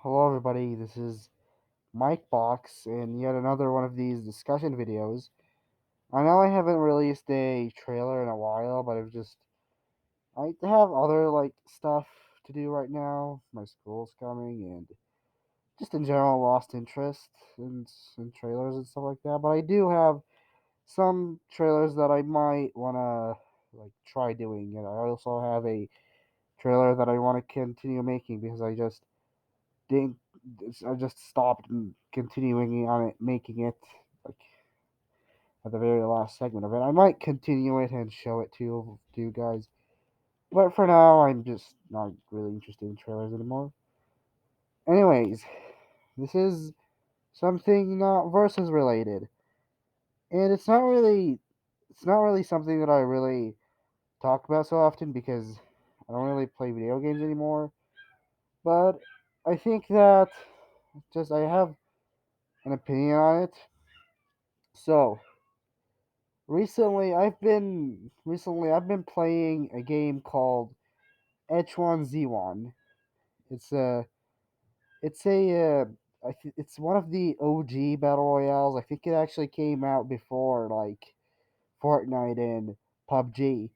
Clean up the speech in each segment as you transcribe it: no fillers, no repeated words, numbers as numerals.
Hello, everybody. This is Mike Box, and yet another one of these discussion videos. I know I haven't released a trailer in a while, but I have other stuff to do right now. My school's coming, and just in general lost interest in trailers and stuff like that. But I do have some trailers that I might wanna try doing, and I also have a trailer that I want to continue making because didn't I just stopped continuing on it, making it like at the very last segment of it. I might continue it and show it to you guys, but for now, I'm just not really interested in trailers anymore. Anyways, this is something not versus related, and it's not really something that I really talk about so often because I don't really play video games anymore. But I think that just I have an opinion on it. So recently I've been playing a game called H1Z1. It's a it's a it's one of the OG battle royales. I think it actually came out before Fortnite and PUBG.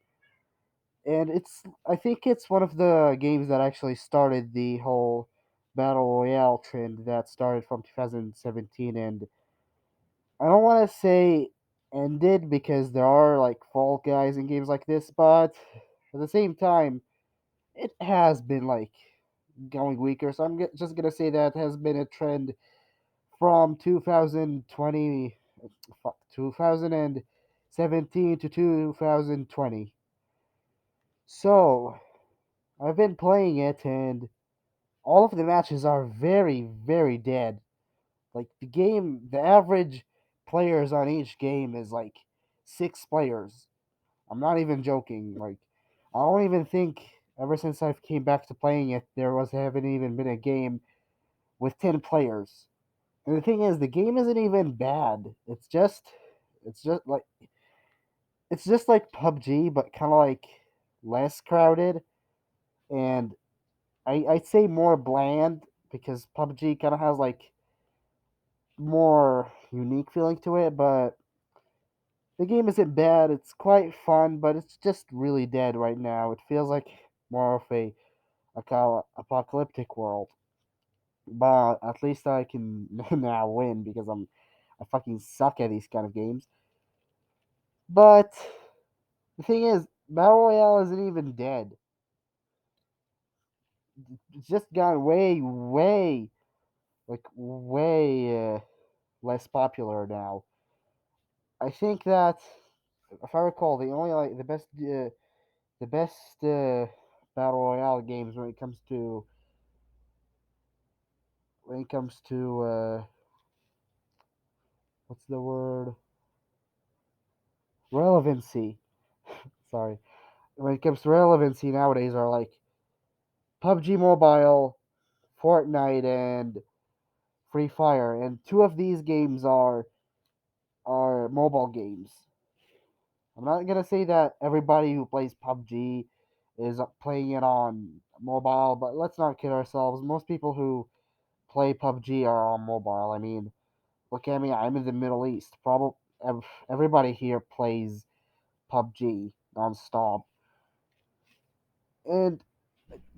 And I think it's one of the games that actually started the whole battle royale trend that started from 2017, and I don't want to say ended because there are fall guys in games like this, but at the same time, it has been going weaker. So just gonna say that has been a trend from 2020, 2017 to 2020. So I've been playing it, and all of the matches are very, very dead. The average players on each game is like 6 players. I'm not even joking. I don't even think ever since I came back to playing it, haven't even been a game with 10 players. And the thing is, the game isn't even bad. It's just like it's just like PUBG, but kind of less crowded, and I'd say more bland because PUBG kind of has more unique feeling to it. But the game isn't bad. It's quite fun, but it's just really dead right now. It feels like more of a apocalyptic world. But at least I can now win because I fucking suck at these kind of games. But the thing is, Battle Royale isn't even dead. It's just gotten way less popular now. I think that if I recall, the only the best battle royale games when it comes to what's the word, relevancy. Sorry, when it comes to relevancy nowadays are PUBG Mobile, Fortnite, and Free Fire, and two of these games are mobile games. I'm not gonna say that everybody who plays PUBG is playing it on mobile, but let's not kid ourselves. Most people who play PUBG are on mobile. I mean, look at me. I'm in the Middle East. Probably everybody here plays PUBG nonstop. And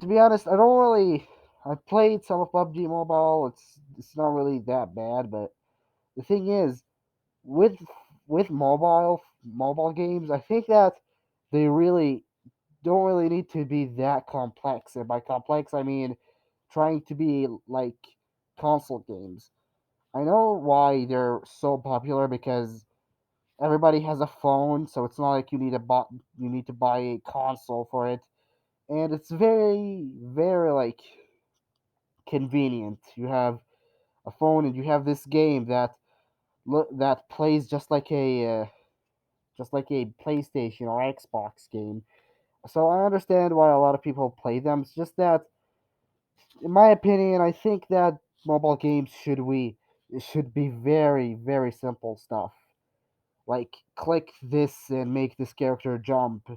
to be honest, I don't really. I played some of PUBG Mobile. It's not really that bad, but the thing is, with with mobile games, I think that they really don't really need to be that complex. And by complex, I mean trying to be like console games. I know why they're so popular because everybody has a phone, so it's not like you need to buy a console for it, and it's very very convenient. You have a phone and you have this game that plays just like a PlayStation or Xbox game. So I understand why a lot of people play them. It's just that, in my opinion, I think that mobile games should be very very simple stuff. Like click this and make this character jump,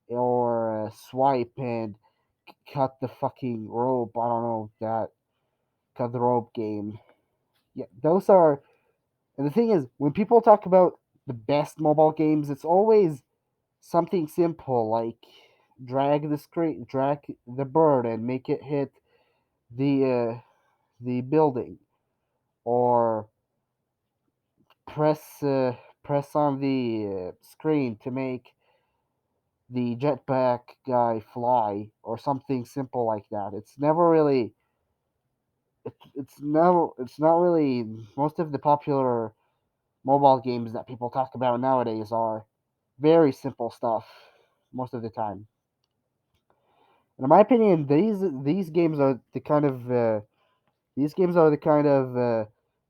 or swipe and cut the fucking rope. I don't know that. cut the rope game. Yeah, those are. And the thing is, when people talk about the best mobile games, it's always something simple like drag the bird and make it hit the building, or press press on the screen to make the jetpack guy fly, or something simple like that. It's never really it's not really most of the popular mobile games that people talk about nowadays are very simple stuff most of the time. And in my opinion, these games are the kind of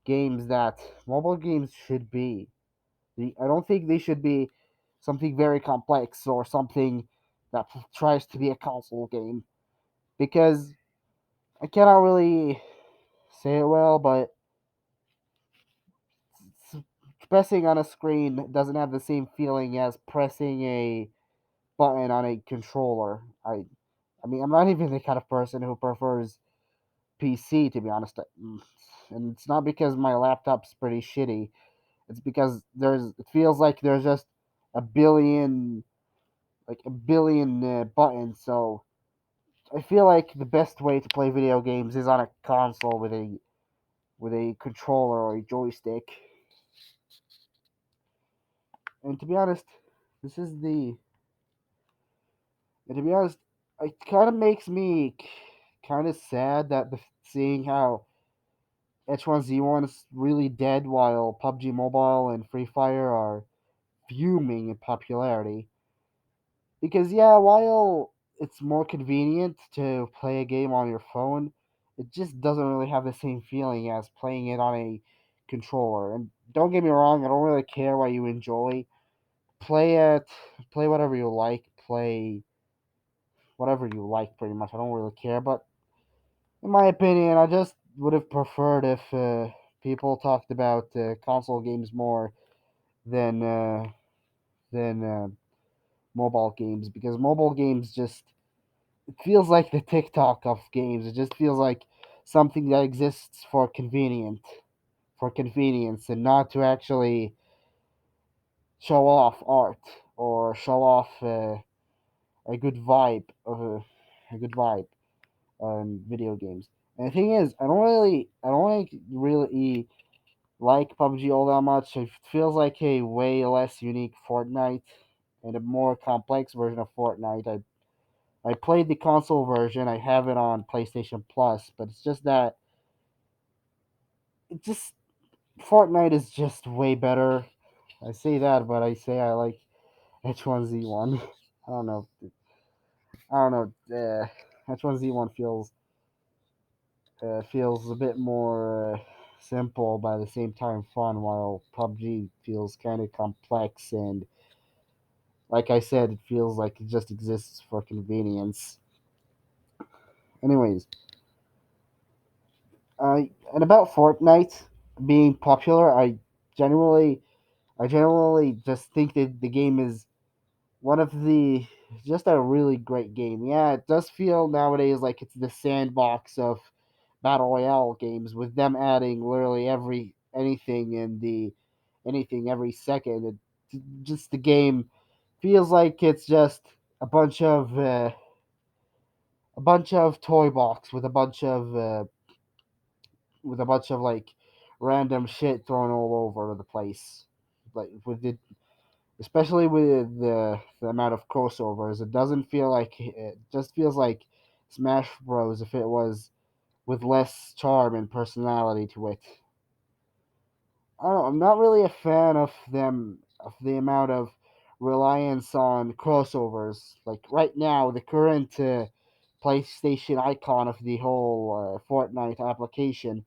games that mobile games should be. I don't think they should be something very complex or something that tries to be a console game, because I cannot really say it well, but pressing on a screen doesn't have the same feeling as pressing a button on a controller. I mean, I'm not even the kind of person who prefers PC, to be honest. And it's not because my laptop's pretty shitty. It's because it feels like there's just a billion a billion buttons. So I feel like the best way to play video games is on a console with a controller or a joystick. And to be honest, this is the and to be honest, it kind of makes me kind of sad that seeing how H1Z1 is really dead while PUBG Mobile and Free Fire are fuming in popularity. Because yeah, while it's more convenient to play a game on your phone, it just doesn't really have the same feeling as playing it on a controller. And don't get me wrong, I don't really care what you enjoy. Play it, play whatever you like, play whatever you like pretty much. I don't really care, but in my opinion, I just would have preferred if people talked about console games more than mobile games, because mobile games just it feels like the TikTok of games. It just feels like something that exists for convenience, and not to actually show off art or show off a good vibe of a good vibe on video games. And the thing is, I don't really like PUBG all that much. It feels like a way less unique Fortnite and a more complex version of Fortnite. I played the console version. I have it on PlayStation Plus, but it's just that it just Fortnite is just way better. I say that, but I say I like H1Z1. I don't know. I don't know. H1Z1 feels a bit more simple, but at the same time fun, while PUBG feels kind of complex, and like I said, it feels like it just exists for convenience. Anyways, and about Fortnite being popular, I generally just think that the game is one of the just a really great game. Yeah, it does feel nowadays like it's the sandbox of battle royale games, with them adding literally anything every second. Just the game feels like it's just a bunch of uh, a bunch of toy box with a bunch of like random shit thrown all over the place. Like with the especially with the amount of crossovers, it doesn't feel like it just feels like Smash Bros. If it was with less charm and personality to it. I don't know, I'm not really a fan of the amount of reliance on crossovers. Like right now, the current PlayStation icon of the whole Fortnite application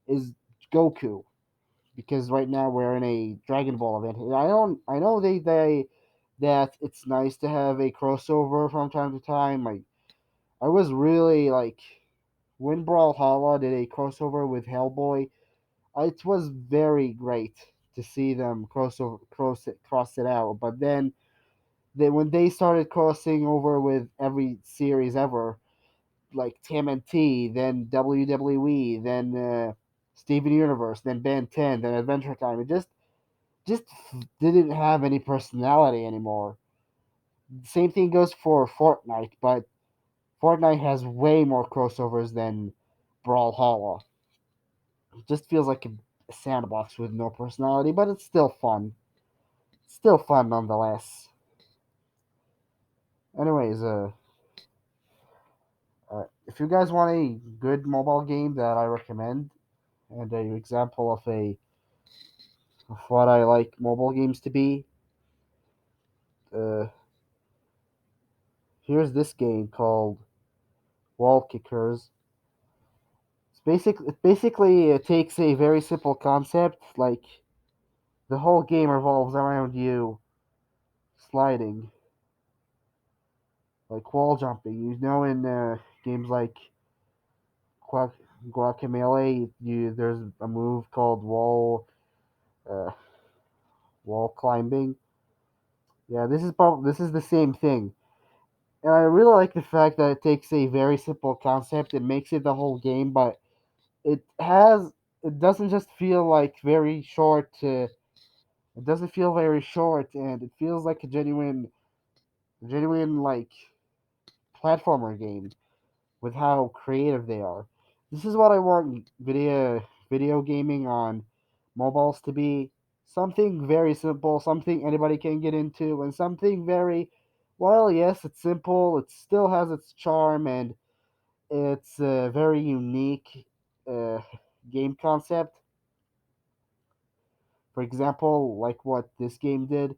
is Goku, because right now we're in a Dragon Ball event. I know they that it's nice to have a crossover from time to time. I was really like when Brawlhalla did a crossover with Hellboy. It was very great to see them cross it out. But then when they started crossing over with every series ever, like TMNT, then WWE, then Steven Universe, then Ben 10, then Adventure Time. It just didn't have any personality anymore. Same thing goes for Fortnite, but Fortnite has way more crossovers than Brawlhalla. It just feels like a sandbox with no personality, but it's still fun. Still fun nonetheless. Anyways, if you guys want a good mobile game that I recommend, and an example of what I like mobile games to be, uh, here's this game called Wallkickers. Basically it takes a very simple concept, like the whole game revolves around you sliding, like wall jumping. You know, in games like Guac- Guacamole, there's a move called uh, wall climbing. Yeah, this is the same thing, and I really like the fact that it takes a very simple concept and makes it the whole game, but it has it doesn't just feel like very short. It doesn't feel very short, and it feels like a genuine like platformer game with how creative they are. This is what I want video gaming on mobiles to be: something very simple, something anybody can get into, and something very well, yes, it's simple, it still has its charm, and it's a very unique uh, game concept. For example, like what this game did,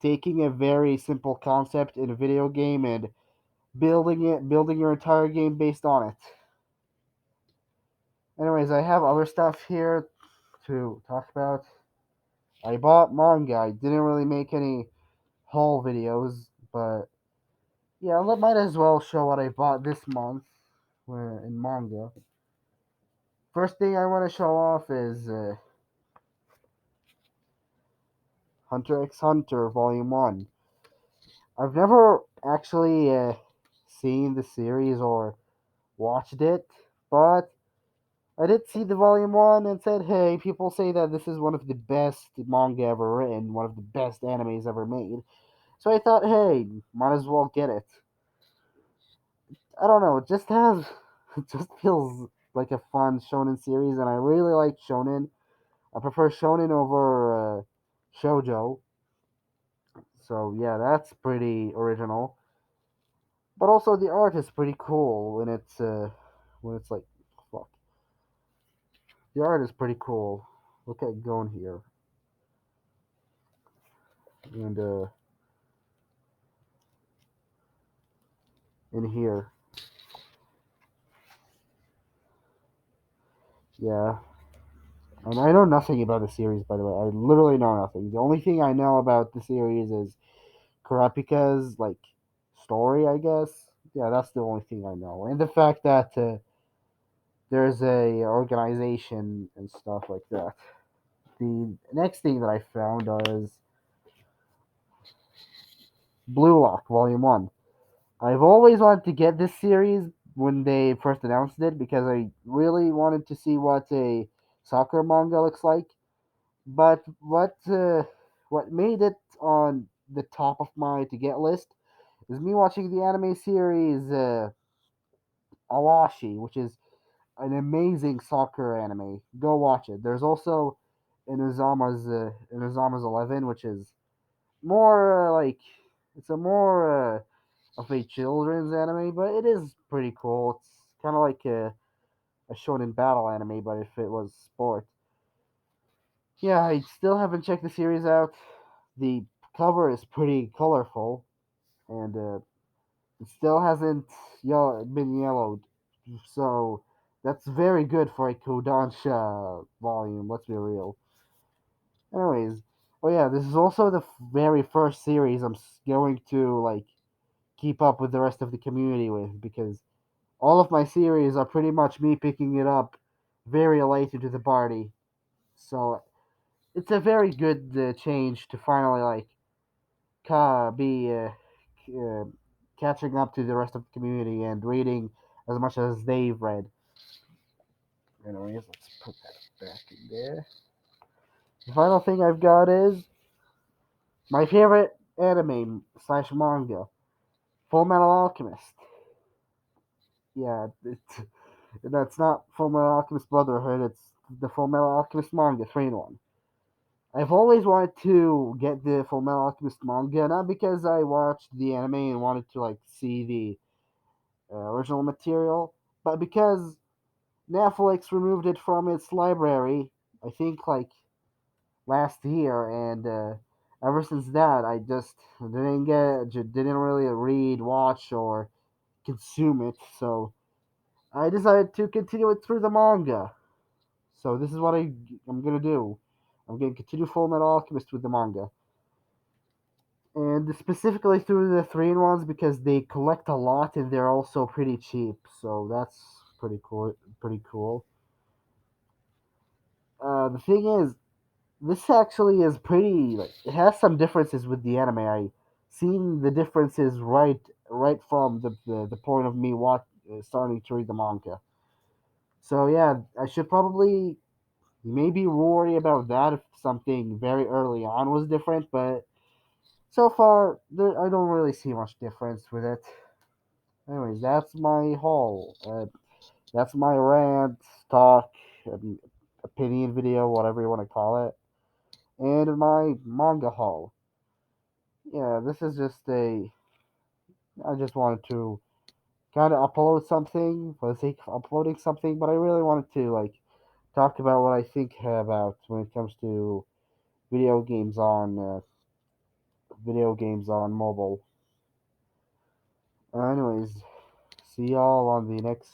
taking a very simple concept in a video game and building your entire game based on it. Anyways, I have other stuff here to talk about. I bought manga. I didn't really make any haul videos, but yeah, I might as well show what I bought this month in manga. First thing I want to show off is Hunter x Hunter Volume 1. I've never actually seen the series or watched it, but I did see the volume one and said, hey, people say that this is one of the best manga ever written, one of the best animes ever made. So I thought, hey, might as well get it. I don't know, it just has, it just feels like a fun shonen series, and I really like shonen. I prefer shonen over shoujo. So yeah, that's pretty original. But also the art is pretty cool when it's like, fuck. The art is pretty cool. Look at Gon here. And in here. Yeah. And I know nothing about the series, by the way. I literally know nothing. The only thing I know about the series is Kurapika's, like, story, I guess. Yeah, that's the only thing I know. And the fact that there's a organization and stuff like that. The next thing that I found was Blue Lock Volume 1. I've always wanted to get this series when they first announced it because I really wanted to see what a soccer manga looks like. But what made it on the top of my to get list is me watching the anime series Awashi, which is an amazing soccer anime. Go watch it. There's also Inuzama's 11, which is more like it's a more of a children's anime, but it is pretty cool. It's kind of like a shonen battle anime, but if it was sport. Yeah, I still haven't checked the series out. The cover is pretty colorful, and it still hasn't been yellowed. So that's very good for a Kodansha volume. Let's be real. Anyways, oh yeah, this is also the very first series I'm going to like keep up with the rest of the community with because all of my series are pretty much me picking it up very late into the party. So it's a very good change to finally like be uh, catching up to the rest of the community and reading as much as they've read. Anyways, let's put that back in there. The final thing I've got is my favorite anime slash manga, Full Metal Alchemist. Yeah, that's not Full Metal Alchemist Brotherhood. It's the Full Metal Alchemist manga, 3-in-1. I've always wanted to get the Full Metal Alchemist manga, not because I watched the anime and wanted to like see the original material, but because Netflix removed it from its library. I think like last year, and ever since that, I just didn't really read, watch, or consume it. So I decided to continue it through the manga. So this is what I'm gonna do. I'm gonna continue Full Metal Alchemist with the manga, and specifically through the 3-in-1s because they collect a lot and they're also pretty cheap. So that's pretty cool. Pretty cool. The thing is, this actually is pretty. Like, it has some differences with the anime. I seen the differences right from the point of me starting to read the manga. So yeah, I should probably maybe worry about that if something very early on was different, but so far I don't really see much difference with it. Anyways, that's my haul. That's my rant, talk, um, opinion video, whatever you want to call it, and my manga haul. Yeah, this is just a. I just wanted to kind of upload something for the sake of uploading something, but I really wanted to like talk about what I think about when it comes to video games on mobile. Anyways, see y'all on the next